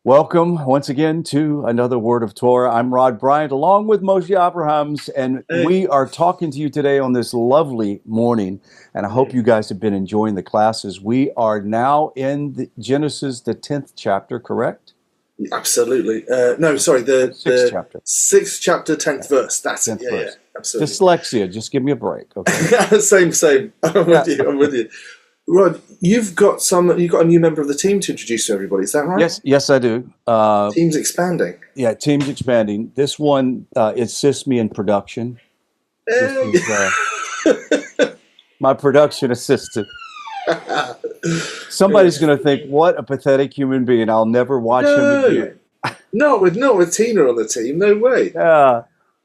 Welcome once again to another Word of Torah. I'm Rod Bryant along with Moshe Abrahams, and we are talking to you today on this lovely morning, and I hope you guys have been enjoying the classes. We are now in Genesis, the 10th chapter, correct? Absolutely. No, sorry, the chapter. 6th chapter, 10th verse. That's it. Yeah, absolutely. Dyslexia, just give me a break. Okay. Same. I'm with you. Rod, you've got a new member of the team to introduce to everybody. Is that right? Yes, I do. Team's expanding. Yeah, team's expanding. This one assists me in production. This is, my production assistant. Somebody's going to think, what a pathetic human being. I'll never watch him again. Not with Tina on the team. No way.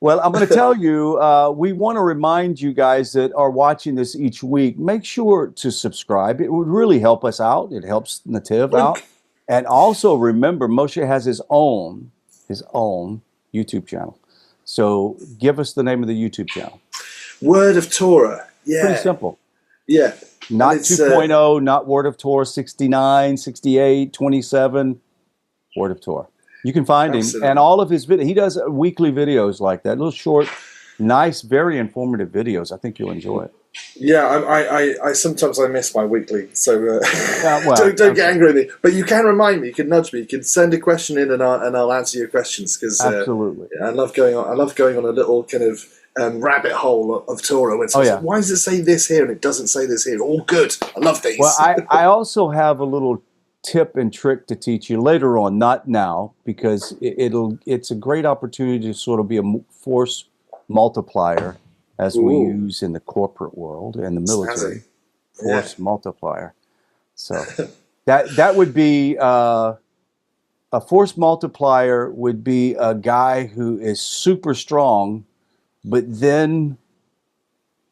Well, I'm going to tell you, we want to remind you guys that are watching this each week, make sure to subscribe. It would really help us out. It helps NETIV out. And also remember, Moshe has his own YouTube channel. So give us the name of the YouTube channel. Word of Torah. Yeah. Pretty simple. Yeah. Not 2.0, not Word of Torah 69, 68, 27, Word of Torah. You can find him and all of his videos. He does weekly videos like that, little short, nice, very informative videos. I think you'll enjoy it. Yeah, I sometimes miss my weekly, so don't get angry at me. But you can remind me. You can nudge me. You can send a question in, and I'll answer your questions because absolutely. I love going on. I love going on a little kind of rabbit hole of Torah. When why does it say this here and it doesn't say this here? All good. I love these. Well, I also have a little tip and trick to teach you later on, not now, because it's a great opportunity to sort of be a force multiplier, as we use in the corporate world and the military. Force multiplier. So that would be a force multiplier would be a guy who is super strong, but then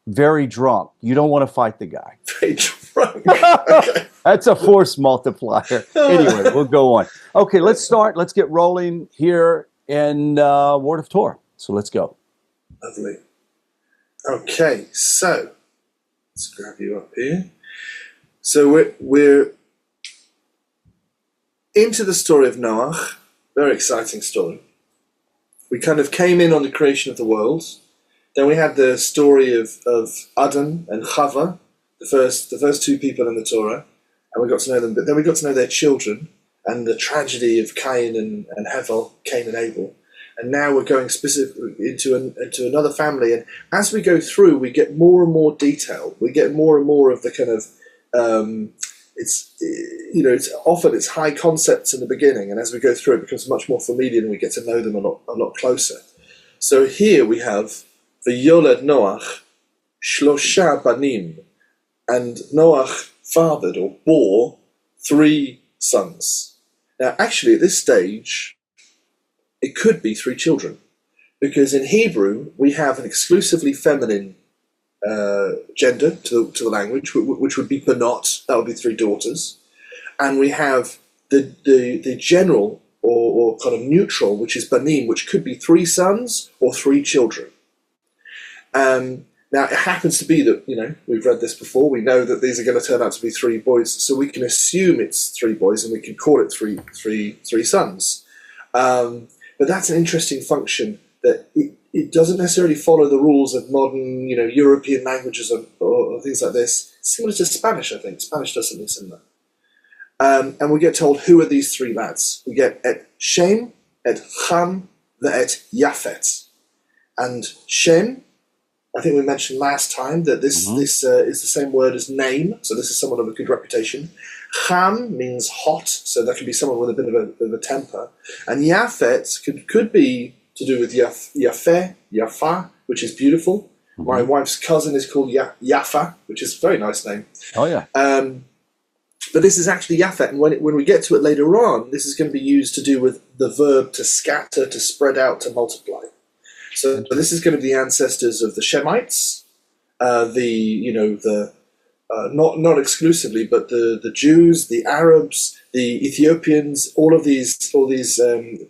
very drunk. You don't want to fight the guy. Very drunk. Okay. That's a force multiplier. Anyway, we'll go on. Okay, let's start. Let's get rolling here in Word of Torah. So let's go. Lovely. Okay, so let's grab you up here. So we're into the story of Noah. Very exciting story. We kind of came in on the creation of the world. Then we had the story of Adam and Chava, the first two people in the Torah, and we got to know them. But then we got to know their children and the tragedy of Cain and Hevel, Cain and Abel. And now we're going specifically into another family. And as we go through, we get more and more detail. We get more and more of the kind of it's often it's high concepts in the beginning, and as we go through, it becomes much more familiar, and we get to know them a lot closer. So here we have V'yoled Noach shlosha banim, and Noach fathered or bore 3 sons. Now, actually, at this stage, it could be 3 children, because in Hebrew we have an exclusively feminine gender to the language, which would be banot. That would be 3 daughters, and we have the general or kind of neutral, which is banim, which could be 3 sons or 3 children. Now, it happens to be that, we've read this before, we know that these are going to turn out to be 3 boys, so we can assume it's 3 boys, and we can call it three sons. But that's an interesting function, that it doesn't necessarily follow the rules of modern, European languages or things like this. Similar to Spanish, I think. Spanish does something similar. And we get told, who are these 3 lads? We get et Shem, et Ham, et Yafet. And Shem, I think we mentioned last time that this is the same word as name, so this is someone of a good reputation. Ham means hot, so that could be someone with a bit of a temper. And Yafet could be to do with Yafeh, Yafa, which is beautiful. My wife's cousin is called Yafa, which is a very nice name. Oh, yeah. But this is actually Yafet, and when we get to it later on, this is going to be used to do with the verb to scatter, to spread out, to multiply. So this is going to be the ancestors of the Shemites, not exclusively, but the Jews, the Arabs, the Ethiopians, all these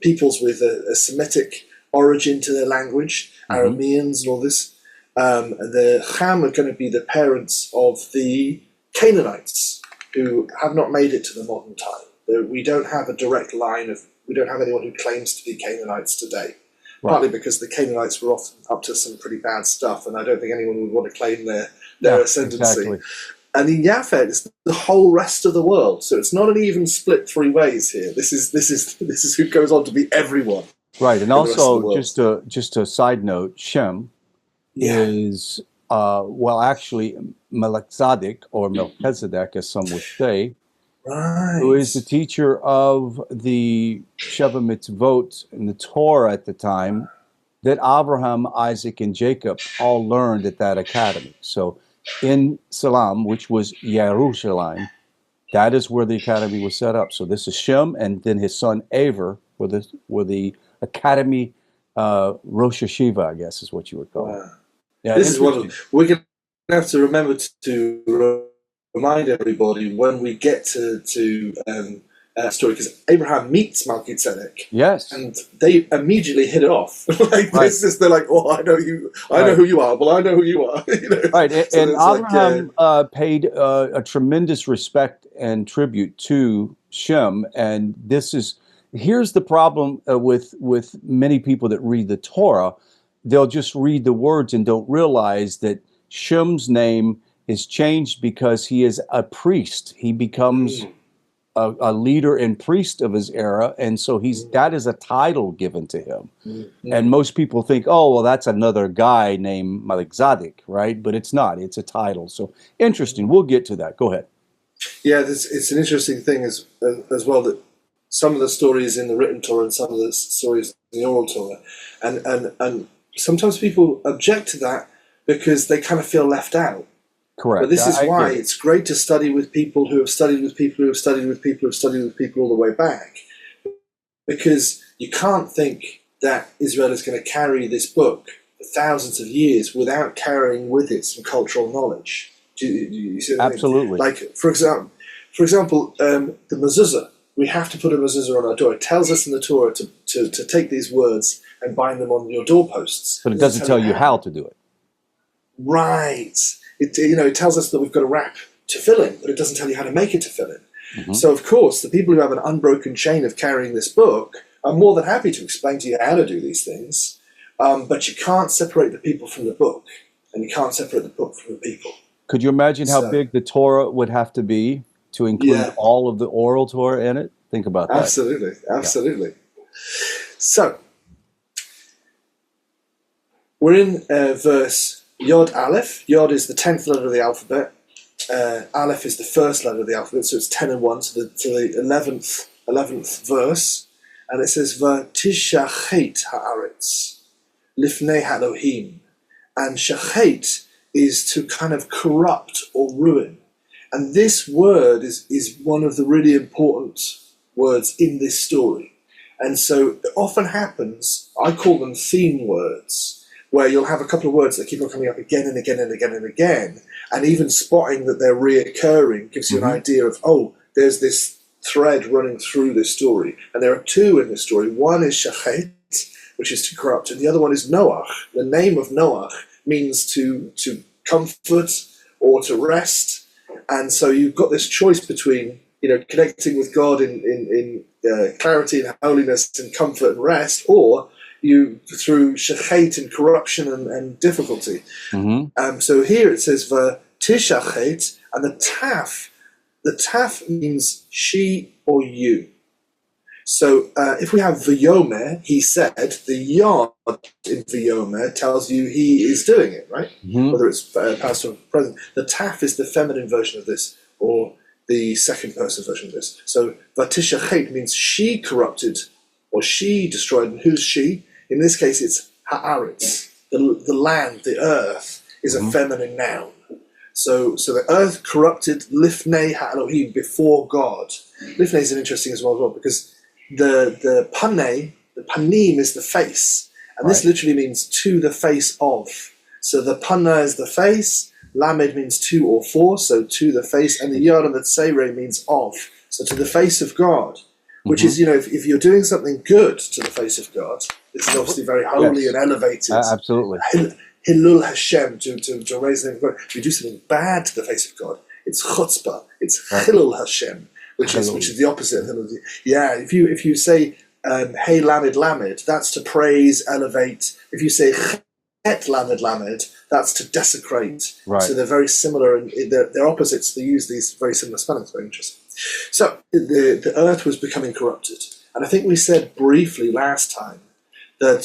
peoples with a Semitic origin to their language, Arameans and all this. The Ham are going to be the parents of the Canaanites, who have not made it to the modern time. We don't have a direct line we don't have anyone who claims to be Canaanites today. Right. Partly because the Canaanites were often up to some pretty bad stuff, and I don't think anyone would want to claim their ascendancy. Exactly. And in Yafet, it's the whole rest of the world. So it's not an even split three ways here. This is who goes on to be everyone. Right, and also just a side note, Shem is actually Melchizedek or Melchizedek, as some would say, who is the teacher of the Sheva Mitzvot in the Torah at the time that Abraham, Isaac, and Jacob all learned at that academy. So in Salam, which was Yerushalayim, that is where the academy was set up. So this is Shem, and then his son Aver were the academy Rosh Hashiva, I guess is what you would call it. Wow. Yeah, this is what we're going to have to remember to remind everybody when we get to story, because Abraham meets Melchizedek. Yes. And they immediately hit it off. They're like, oh, I know you, I know who you are, well, I know who you are. Right, and Abraham paid a tremendous respect and tribute to Shem, and here's the problem with many people that read the Torah. They'll just read the words and don't realize that Shem's name is changed because he is a priest. He becomes a leader and priest of his era, and so that is a title given to him. And most people think, oh, well, that's another guy named Melchizedek, right? But it's not. It's a title. So interesting. We'll get to that. Go ahead. Yeah, it's an interesting thing as well, that some of the stories in the written Torah and some of the stories in the oral Torah, and sometimes people object to that because they kind of feel left out. Correct. But this is why it's great to study with people who have studied with people who have studied with people who have studied with people all the way back. Because you can't think that Israel is going to carry this book for thousands of years without carrying with it some cultural knowledge. Do you see what I mean? Absolutely. Like, for example, the mezuzah. We have to put a mezuzah on our door. It tells us in the Torah to take these words and bind them on your doorposts. But it doesn't tell you how to do it. Right. It tells us that we've got to wrap tefillin, but it doesn't tell you how to make a tefillin. So, of course, the people who have an unbroken chain of carrying this book are more than happy to explain to you how to do these things, but you can't separate the people from the book, and you can't separate the book from the people. Could you imagine how big the Torah would have to be to include all of the oral Torah in it? Think about that. Absolutely. Yeah. So, we're in verse Yod Aleph. Yod is the 10th letter of the alphabet. Aleph is the first letter of the alphabet, so it's 10 and 1 to the 11th verse. And it says, V'tishachet ha'aretz lifnei Elohim. And shachet is to kind of corrupt or ruin. And this word is one of the really important words in this story. And so it often happens, I call them theme words, where you'll have a couple of words that keep on coming up again and again and again and again, and even spotting that they're reoccurring gives you an idea of, oh, there's this thread running through this story. And there are two in this story. One is Shachet, which is to corrupt, and the other one is Noach. The name of Noach means to comfort or to rest. And so you've got this choice between, connecting with God in clarity and holiness and comfort and rest, or you through shachet and corruption and difficulty. So here it says tishachet, and the taf means she or you. So if we have v'yomer, he said, the yod in v'yomer tells you he is doing it, right? Whether it's past or present. The taf is the feminine version of this, or the second person version of this. So v'tishachet means she corrupted or she destroyed. And who's she? In this case, it's ha'aretz, the land, the earth, is a feminine noun. So the earth corrupted lifnei ha'elohim, before God. Lifnei is interesting as well, because the panei, the panim is the face, and this literally means to the face of. So the panna is the face, lamed means to or for, so to the face, and the yod and the tseire means of, so to the face of God. Which is, if you're doing something good to the face of God, this is obviously very holy and elevated. Absolutely. Hilul Hashem, to raise the name of God. If you do something bad to the face of God, it's chutzpah, it's Hilul Hashem. which is the opposite. Yeah, if you say hey lamed lamed, that's to praise, elevate. If you say het lamed lamed, that's to desecrate. Right. So they're very similar, and they're opposites. They use these very similar spellings. Very interesting. So the earth was becoming corrupted, and I think we said briefly last time that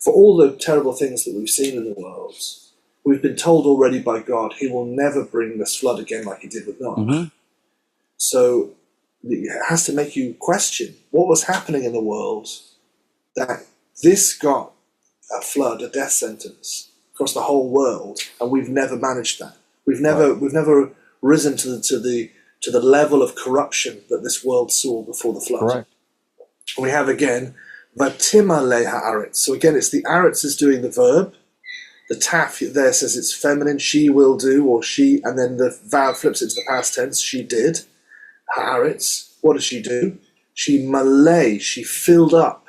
for all the terrible things that we've seen in the world, we've been told already by God He will never bring this flood again like He did with Noah. Mm-hmm. So it has to make you question what was happening in the world that this got a flood, a death sentence across the whole world, and we've never managed that. We've never risen to the level of corruption that this world saw before the flood. Correct. We have again Vatimale ha'aretz. So again, it's the aretz is doing the verb. The taf there says it's feminine, she will do, or she, and then the verb flips it to the past tense, she did. Haaretz, what does she do? She malay, she filled up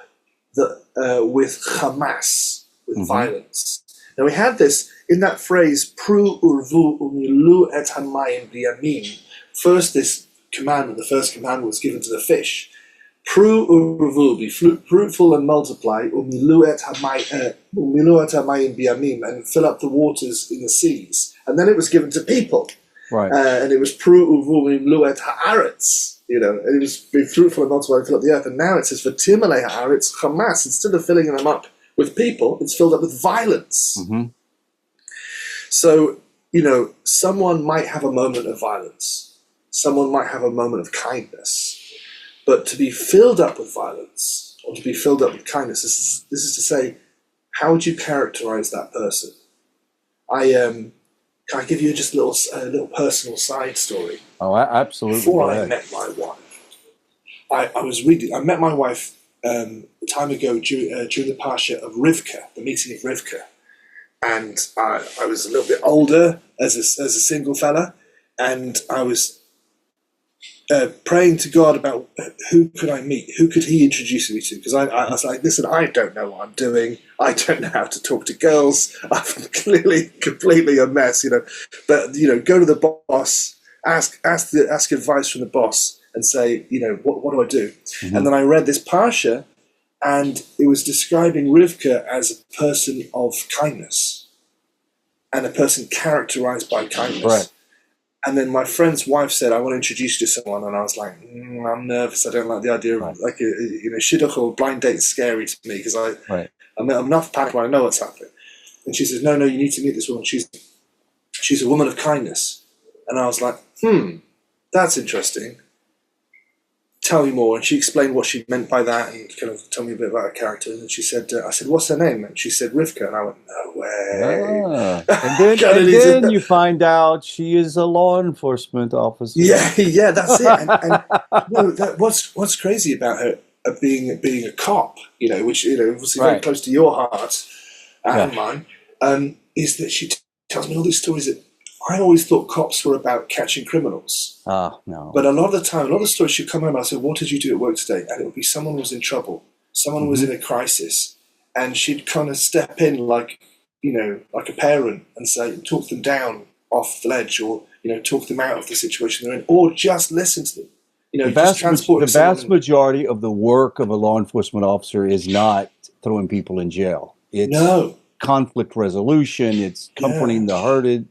with Hamas, with violence. Now we had this in that phrase, Pru urvu umilu et hamayim biyamim. First, this commandment, the first commandment was given to the fish. Pru urvu, be fruitful and multiply, umilu et hamayim biyamim, and fill up the waters in the seas. And then it was given to people. Right. And it was Pru urvu umilu et haaretz. And it was be fruitful and multiply and fill up the earth. And now it says Vatimale haaretz Hamas. Instead of filling them up with people, it's filled up with violence. Mm-hmm. So, someone might have a moment of violence. Someone might have a moment of kindness. But to be filled up with violence, or to be filled up with kindness, this is to say, how would you characterize that person? Can I give you just a little personal side story? Oh, absolutely. Before I met my wife, I met my wife a time ago during the Parsha of Rivka, the meeting of Rivka. And I was a little bit older as a single fella, and I was praying to God about who could I meet, who could He introduce me to? Because I was like, listen, I don't know what I'm doing. I don't know how to talk to girls. I'm clearly completely a mess, But go to the boss, ask advice from the boss, and say, what do I do? Mm-hmm. And then I read this parsha, and it was describing Rivka as a person of kindness, and a person characterized by kindness. Right. And then my friend's wife said, I want to introduce you to someone. And I was like, I'm nervous. I don't like the idea of shidduch or blind date is scary to me because I'm enough panic when I know what's happening. And she says, no, you need to meet this woman. She's a woman of kindness. And I was like, that's interesting. Tell me more. And she explained what she meant by that and kind of told me a bit about her character. And then she said, I said, what's her name? And she said, Rivka. And I went, no way. And then you find out she is a law enforcement officer. Yeah, that's it. And what's crazy about her being a cop, which obviously very close to your heart and mine, is that she tells me all these stories that I always thought cops were about catching criminals. No. But a lot of the time, a lot of the stories she'd come home and I said, what did you do at work today? And it would be someone was in trouble. Someone was in a crisis. And she'd kind of step in like a parent and say, talk them down off the ledge or, talk them out of the situation they're in or just listen to them. The vast majority of the work of a law enforcement officer is not throwing people in jail. It's conflict resolution. It's comforting the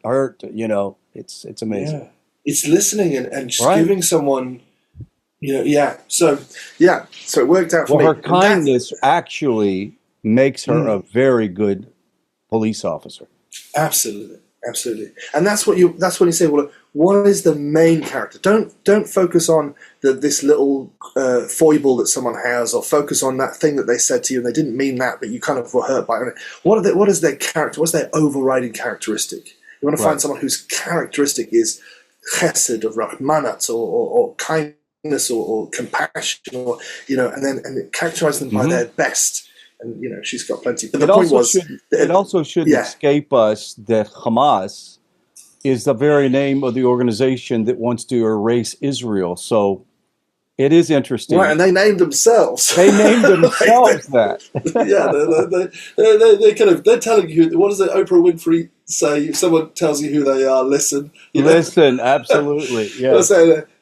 hurt. It's amazing. Yeah. It's listening and just giving someone, So it worked out for me. Well, her kindness actually makes her a very good police officer. Absolutely. And that's when you say, well, what is the main character? Don't focus on this little foible that someone has, or focus on that thing that they said to you and they didn't mean that, but you kind of were hurt by it. What is their character? What's their overriding characteristic? You want to find someone whose characteristic is chesed, of rahmanat, or kindness, or compassion, or and characterize them by their best. And she's got plenty. But it also shouldn't escape us that Hamas is the very name of the organization that wants to erase Israel. So it is interesting. Right, and they named themselves. They named themselves that. They're telling you, what does Oprah Winfrey say? If someone tells you who they are, listen. Listen, absolutely. Yeah.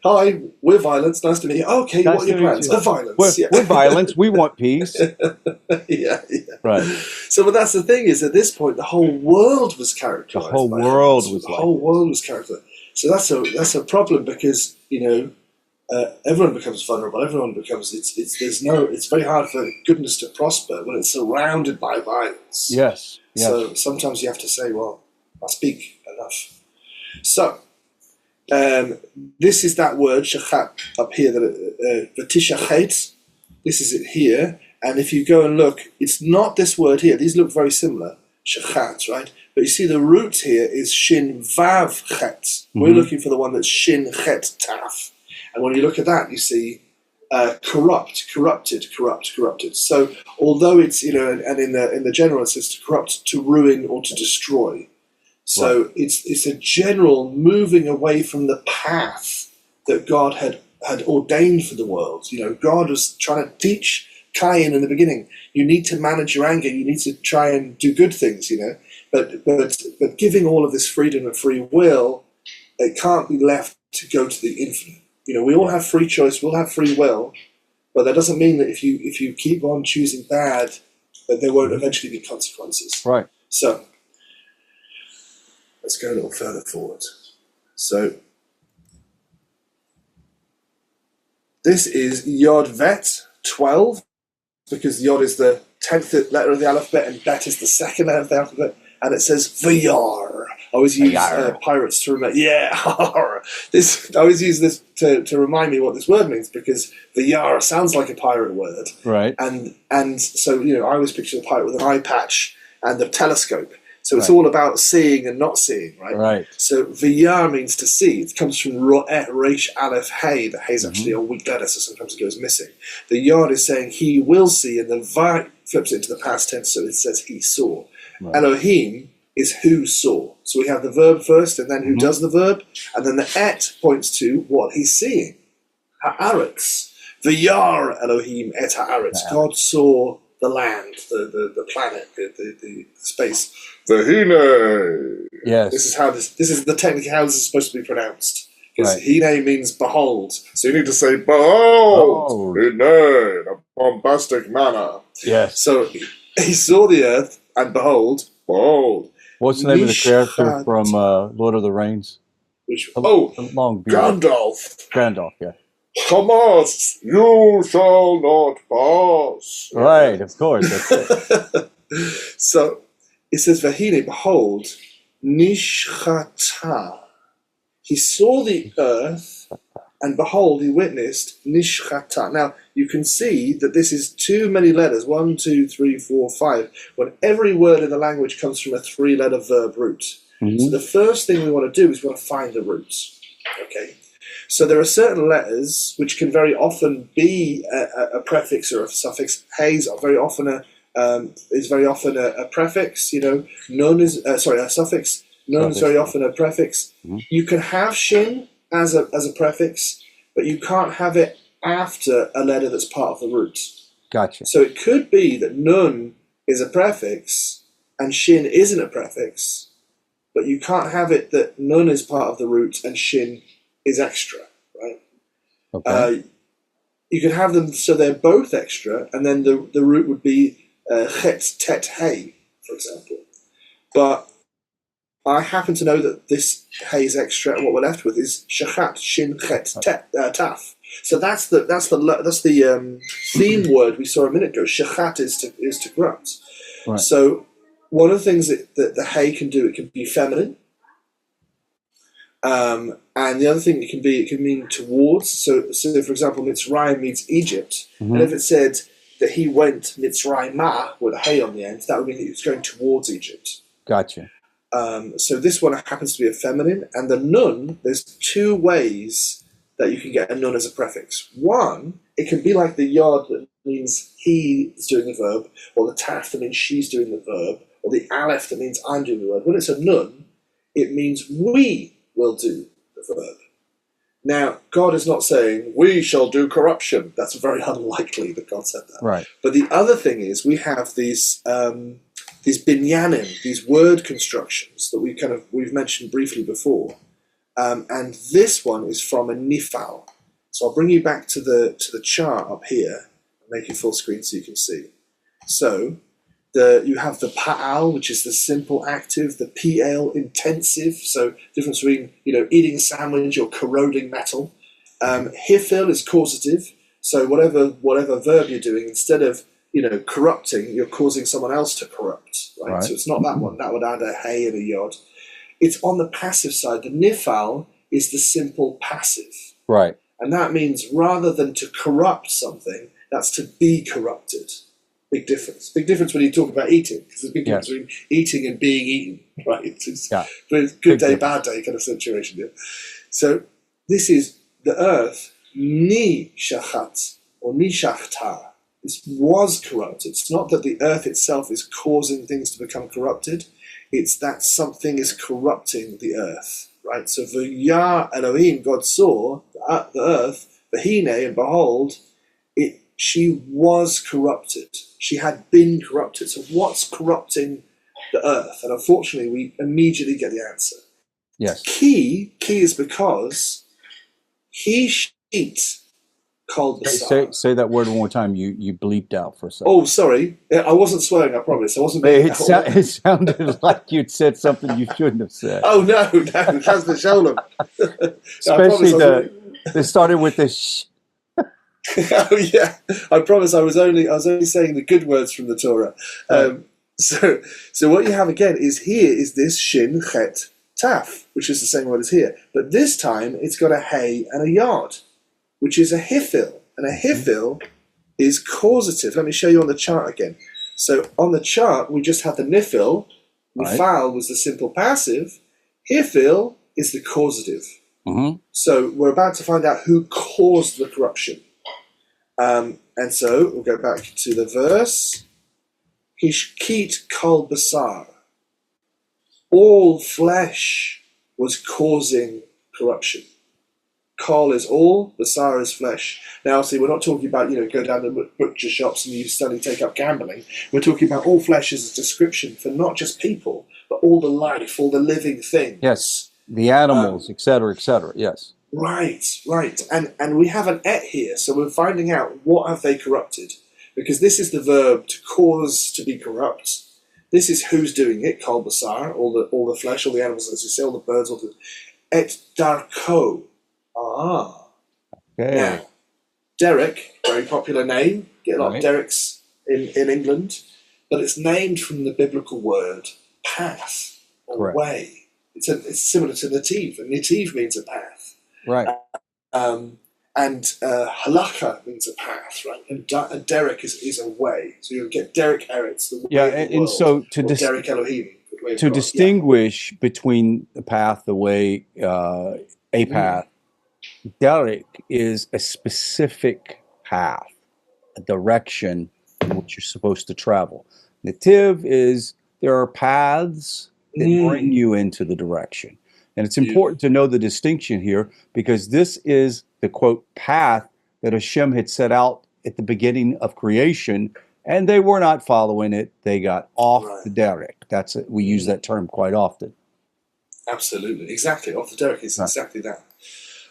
Hi, we're Violence. Nice to meet you. Okay, Nice what are your to meet plans? you. Violence. We're Violence. We want peace. Yeah. Right. So, but that's the thing is, at this point, the whole world was characterized. The whole by world Hamas. was The like whole this. world was characterized. So that's a problem because everyone becomes vulnerable. Everyone becomes it's very hard for goodness to prosper when it's surrounded by violence. Yes. Yes. So sometimes you have to say, well, I speak enough. So this is that word shachat up here that v'tishachet. This is it here, and if you go and look, it's not this word here. These look very similar, shachat, right? But you see the root here is shin vav chet. We're looking for the one that's shin chet taf, and when you look at that, you see corrupted. So although it's and in the general it says to corrupt, to ruin, or to destroy. So right. It's a general moving away from the path that God had ordained for the world. God was trying to teach Cain in the beginning. You need to manage your anger. You need to try and do good things. But giving all of this freedom and free will, it can't be left to go to the infinite. We all have free choice. We'll have free will, but that doesn't mean that if you keep on choosing bad, that there won't eventually be consequences. Right. So. Let's go a little further forward. So this is Yod Vet 12, because Yod is the 10th letter of the alphabet and Bet is the second letter of the alphabet, and it says Vayar. I always use pirates to remember. Yeah, I always use this to remind me what this word means, because Vayar sounds like a pirate word. Right. And so I always picture the pirate with an eye patch and the telescope. So it's all about seeing and not seeing, right? Right. So v'yar means to see. It comes from ro'eh, reish, aleph, hey. The hey is actually a weak letter, so sometimes it goes missing. The yard is saying he will see, and the va flips it into the past tense, so it says he saw. Right. Elohim is who saw. So we have the verb first, and then who does the verb, and then the et points to what he's seeing. Ha'aretz. V'yar Elohim et ha'aretz. God saw the land, the planet, the space. Vahine. Yes. This is the technically how this is supposed to be pronounced. Because Hine means behold. So you need to say behold. Hine, in a bombastic manner. Yes. So he saw the earth and behold. What's the name of the character from Lord of the Rings? The long beard. Gandalf, yeah. Hamas, you shall not pass. Right, of course. That's it. So it says, Vahine, behold, Nishchata. He saw the earth, and behold, he witnessed Nishchata. Now, you can see that this is too many letters, 1, 2, 3, 4, 5, when every word in the language comes from a 3-letter verb root. So the first thing we want to do is we want to find the roots. Okay? So there are certain letters which can very often be a prefix or a suffix. Hay's very often is very often a prefix. Nun is a suffix. Nun is very often a prefix. You can have shin as a prefix, but you can't have it after a letter that's part of the root. Gotcha. So it could be that nun is a prefix and shin isn't a prefix, but you can't have it that nun is part of the root and shin is extra, right? Okay. You could have them so they're both extra, and then the root would be chet, tet, hey, for example. But I happen to know that this hey is extra, and what we're left with is shachat, shin, chet, taf. So that's the theme word we saw a minute ago. Shachat is to corrupt. Right. So one of the things that the hey can do, it can be feminine. And the other thing it can mean towards. So for example, Mitzrayim means Egypt, and if it said that he went Mitzrayimah with a hey on the end, that would mean he was going towards Egypt. Gotcha. So this one happens to be a feminine, and the nun. There's 2 ways that you can get a nun as a prefix. One, it can be like the yod that means he is doing the verb, or the taf that means she's doing the verb, or the aleph that means I'm doing the verb. When it's a nun, it means we will do the verb. Now, God is not saying, we shall do corruption. That's very unlikely that God said that. Right. But the other thing is, we have these binyanim, these word constructions that we've mentioned briefly before. And this one is from a nifal. So I'll bring you back to the chart up here and make it full screen so you can see. So you have the pa'al, which is the simple active, the pal intensive. So difference between eating a sandwich or corroding metal. Hifil is causative. So whatever verb you're doing, instead of corrupting, you're causing someone else to corrupt. Right? So it's not that one. That would add a hey and a yod. It's on the passive side. The nifal is the simple passive. Right. And that means rather than to corrupt something, that's to be corrupted. Big difference. Big difference when you talk about eating, because there's a big difference between eating and being eaten, right? It's good day, bad day kind of situation. Yeah? So this is the earth, ni shachat, or ni shachta. This was corrupted. It's not that the earth itself is causing things to become corrupted. It's that something is corrupting the earth, right? So v'ya Elohim, God saw the earth, v'hine, and behold, she was corrupted. She had been corrupted. So what's corrupting the earth? And unfortunately, we immediately get the answer. Yes. Key is because he sheet called the sun. Say that word one more time. You bleeped out for a second. Oh, sorry. I wasn't swearing, I promise. I wasn't. It sounded like you'd said something you shouldn't have said. Oh, no. That's the shalom. Especially they started with the sh. Oh yeah, I promise. I was only saying the good words from the Torah. So what you have again is this shin chet taf, which is the same word as here, but this time it's got a hey and a yod, which is a hifil, and a hifil is causative. Let me show you on the chart again. So on the chart we just had the nifil. Nifal was the simple passive. Hifil is the causative. So we're about to find out who caused the corruption. And so we'll go back to the verse. Hishkit kol basar. All flesh was causing corruption. Kol is all, basar is flesh. Now, see, we're not talking about, go down to butcher shops and you suddenly take up gambling. We're talking about all flesh as a description for not just people, but all the life, all the living things. Yes, the animals, etc., yes. Right. And we have an et here, so we're finding out what have they corrupted. Because this is the verb to cause to be corrupt. This is who's doing it, kol basar, all the flesh, all the animals, as we say, all the birds, all the et darko. Okay. Now, Derek, very popular name, get a lot of Dereks in England, but it's named from the biblical word path or way. It's similar to NETIV, and NETIV means a path. Right. And halakha means a path, right? And Derek is a way. So you'll get Derek Eretz, the way of the world, so Derek Elohim, the way of to God. distinguish between the path, the way, a path, Derek is a specific path, a direction in which you're supposed to travel. NETIV is there are paths that bring you into the direction. And it's important to know the distinction here because this is the, quote, path that Hashem had set out at the beginning of creation, and they were not following it. They got off the derek. That's it. We use that term quite often. Absolutely. Exactly. Off the derek is exactly that.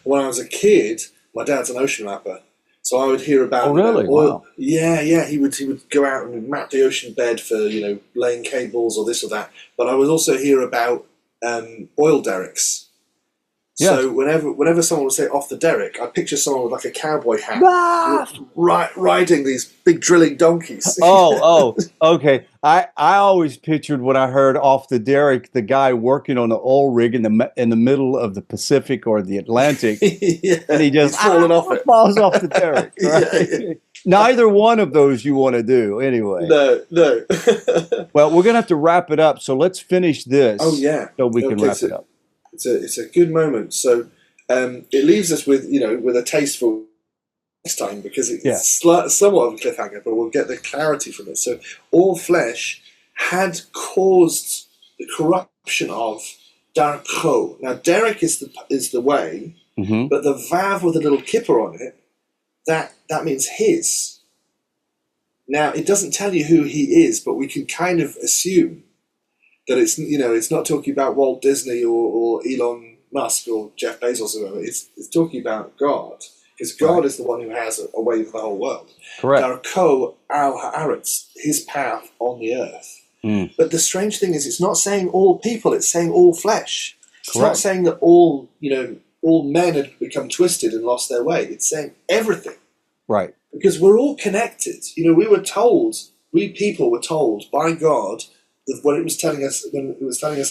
When I was a kid, my dad's an ocean mapper. So I would hear about oil. Wow. Yeah. He would go out and map the ocean bed for, laying cables or this or that. But I would also hear about oil derricks. Yeah. So whenever someone would say off the derrick, I picture someone with like a cowboy hat riding these big drilling donkeys. Okay. I always pictured when I heard off the derrick, the guy working on the oil rig in the middle of the Pacific or the Atlantic, and he just falls off the derrick. Right? Yeah. Neither one of those you want to do anyway. No. Well, we're gonna have to wrap it up, so let's finish this. Oh yeah, so we can wrap it up. It's a good moment. So it leaves us with a taste for next time because it's somewhat of a cliffhanger, but we'll get the clarity from it. So all flesh had caused the corruption of darko. Now derek is the way, but the vav with a little kippur on it, that means his. Now it doesn't tell you who he is, but we can kind of assume that it's not talking about Walt Disney or Elon Musk or Jeff Bezos or whoever. It's talking about God, because God is the one who has a way for the whole world. Correct. Darko al haaretz, his path on the earth. But the strange thing is, it's not saying all people; it's saying all flesh. It's not saying that all men had become twisted and lost their way. It's saying everything. Right. Because we're all connected. We people were told by God that when it was telling us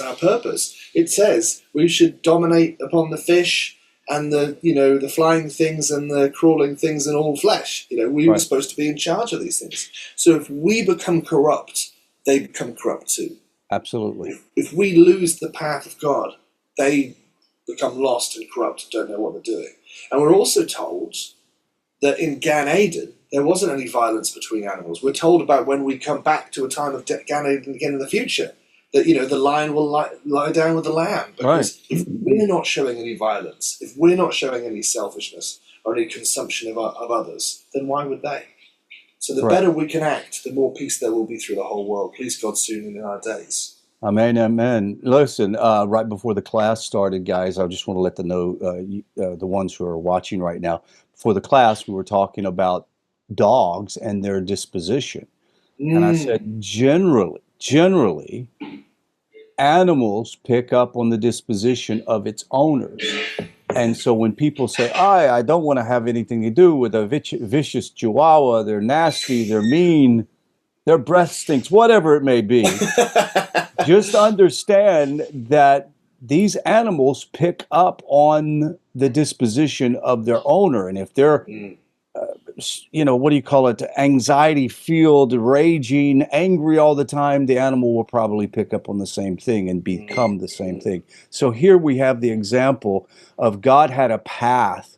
our purpose, it says we should dominate upon the fish and the flying things and the crawling things and all flesh. We were supposed to be in charge of these things. So if we become corrupt, they become corrupt too. Absolutely. If we lose the path of God, they become lost and corrupt and don't know what they're doing. And we're also told that in Gan Eden, there wasn't any violence between animals. We're told about when we come back to a time of Gan Eden again in the future, that the lion will lie down with the lamb. Because if we're not showing any violence, if we're not showing any selfishness or any consumption of others, then why would they? So the better we can act, the more peace there will be through the whole world. Please God soon in our days. Amen, amen. Listen, right before the class started, guys, I just want to let them know, the ones who are watching right now, before the class, we were talking about dogs and their disposition. And I said, generally, animals pick up on the disposition of its owners. And so when people say, I don't want to have anything to do with a vicious chihuahua, they're nasty, they're mean, their breath stinks, whatever it may be, just understand that these animals pick up on the disposition of their owner. And if they're, what do you call it, anxiety-filled, raging, angry all the time, the animal will probably pick up on the same thing and become the same thing. So here we have the example of God had a path,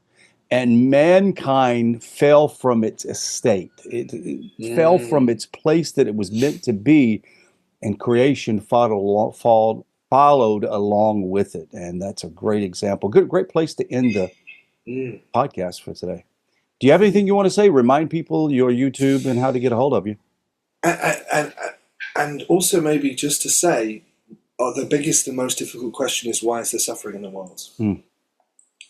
and mankind fell from its estate. It fell from its place that it was meant to be, and creation followed along with it. And that's a great example. Great place to end the podcast for today. Do you have anything you want to say? Remind people your YouTube and how to get a hold of you. And also maybe just to say, the biggest and most difficult question is, why is there suffering in the world?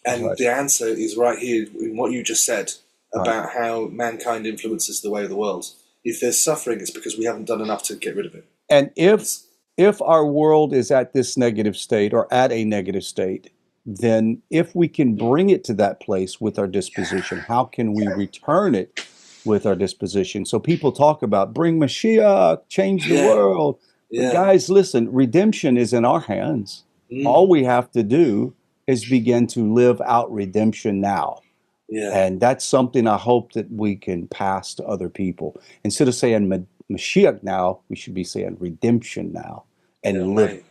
And the answer is right here in what you just said about how mankind influences the way of the world. If there's suffering, it's because we haven't done enough to get rid of it. And if our world is at this negative state or at a negative state, then if we can bring it to that place with our disposition, how can we return it with our disposition? So people talk about bring Mashiach, change the world. But guys, listen, redemption is in our hands. All we have to do is begin to live out redemption now. And that's something I hope that we can pass to other people. Instead of saying Mashiach now, we should be saying redemption now and live it.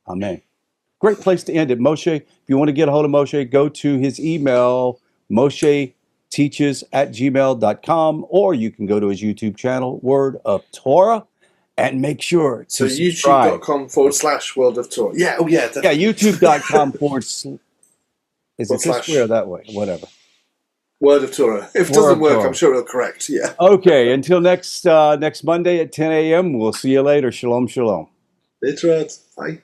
Amen. Great place to end it. Moshe, if you want to get a hold of Moshe, go to his email, mosheteaches@gmail.com, or you can go to his YouTube channel, Word of Torah, and make sure to subscribe. youtube.com/World of Torah. Yeah, definitely. Yeah, youtube.com/ Is it this way or that way? Whatever. Word of Torah. If it doesn't work, I'm sure it'll correct. Yeah. Okay, until next Monday at 10 a.m., we'll see you later. Shalom, shalom. Bye.